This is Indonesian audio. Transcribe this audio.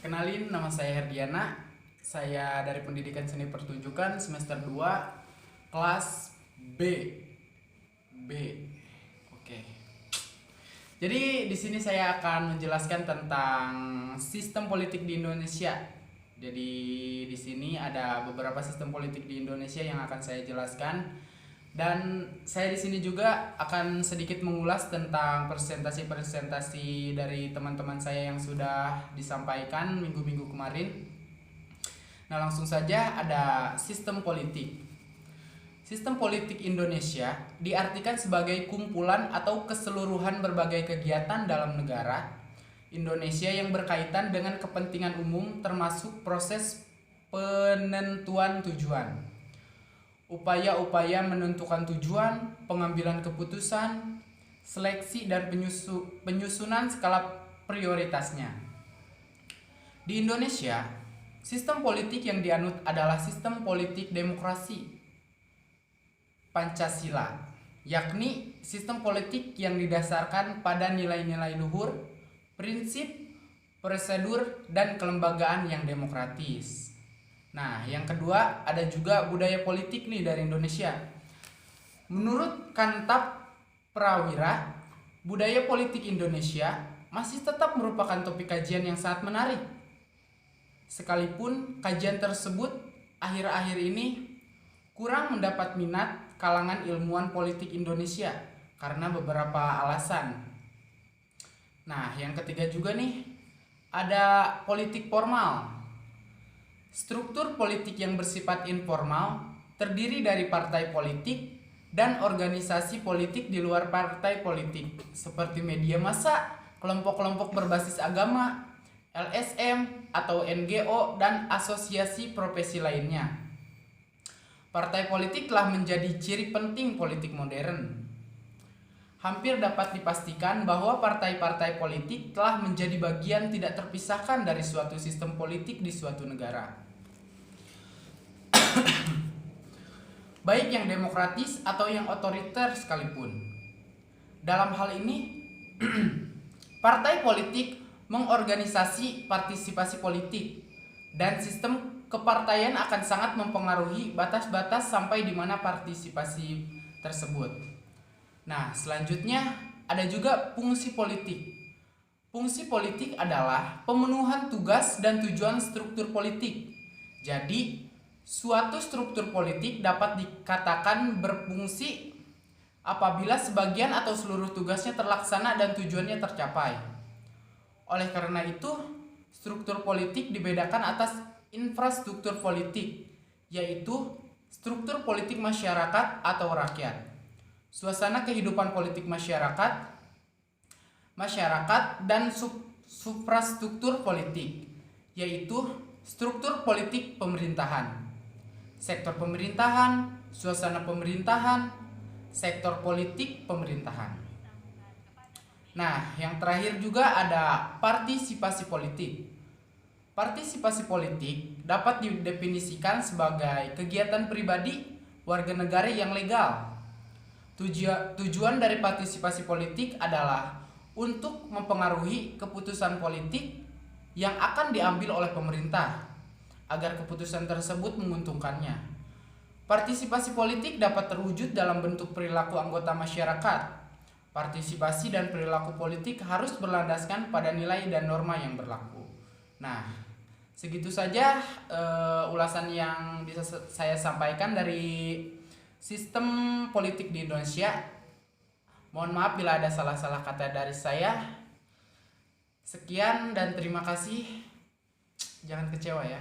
Kenalin, nama saya Herdiana. Saya dari Pendidikan Seni Pertunjukan semester 2 kelas B. B. Oke. Jadi di sini saya akan menjelaskan tentang sistem politik di Indonesia. Jadi di sini ada beberapa sistem politik di Indonesia yang akan saya jelaskan. Dan saya di sini juga akan sedikit mengulas tentang presentasi-presentasi dari teman-teman saya yang sudah disampaikan minggu-minggu kemarin. Nah, langsung saja ada sistem politik. Sistem politik Indonesia diartikan sebagai kumpulan atau keseluruhan berbagai kegiatan dalam negara Indonesia yang berkaitan dengan kepentingan umum termasuk proses penentuan tujuan, upaya-upaya menentukan tujuan, pengambilan keputusan, seleksi dan penyusunan skala prioritasnya. Di Indonesia, sistem politik yang dianut adalah sistem politik demokrasi Pancasila, yakni sistem politik yang didasarkan pada nilai-nilai luhur, prinsip, prosedur, dan kelembagaan yang demokratis. Nah, yang kedua ada juga budaya politik nih dari Indonesia. Menurut Kantap Prawira, budaya politik Indonesia masih tetap merupakan topik kajian yang sangat menarik. Sekalipun kajian tersebut akhir-akhir ini kurang mendapat minat kalangan ilmuwan politik Indonesia karena beberapa alasan. Nah, yang ketiga juga nih ada politik formal. Struktur politik yang bersifat informal terdiri dari partai politik dan organisasi politik di luar partai politik seperti media massa, kelompok-kelompok berbasis agama, LSM atau NGO, dan asosiasi profesi lainnya. Partai politik telah menjadi ciri penting politik modern. Hampir dapat dipastikan bahwa partai-partai politik telah menjadi bagian tidak terpisahkan dari suatu sistem politik di suatu negara. Baik yang demokratis atau yang otoriter sekalipun. Dalam hal ini, partai politik mengorganisasi partisipasi politik dan sistem kepartaian akan sangat mempengaruhi batas-batas sampai di mana partisipasi tersebut. Nah, selanjutnya ada juga fungsi politik. Fungsi politik adalah pemenuhan tugas dan tujuan struktur politik. Jadi, suatu struktur politik dapat dikatakan berfungsi apabila sebagian atau seluruh tugasnya terlaksana dan tujuannya tercapai. Oleh karena itu, struktur politik dibedakan atas infrastruktur politik, yaitu struktur politik masyarakat atau rakyat, suasana kehidupan politik masyarakat, dan suprastruktur politik, yaitu struktur politik pemerintahan, sektor pemerintahan, suasana pemerintahan, sektor politik pemerintahan. Nah, yang terakhir juga ada partisipasi politik. Partisipasi politik dapat didefinisikan sebagai kegiatan pribadi warga negara yang legal. Tujuan dari partisipasi politik adalah untuk mempengaruhi keputusan politik yang akan diambil oleh pemerintah agar keputusan tersebut menguntungkannya. Partisipasi politik dapat terwujud dalam bentuk perilaku anggota masyarakat. Partisipasi dan perilaku politik harus berlandaskan pada nilai dan norma yang berlaku. Nah, segitu saja ulasan yang bisa saya sampaikan dari sistem politik di Indonesia. Mohon maaf bila ada salah-salah kata dari saya. Sekian dan terima kasih. Jangan kecewa ya.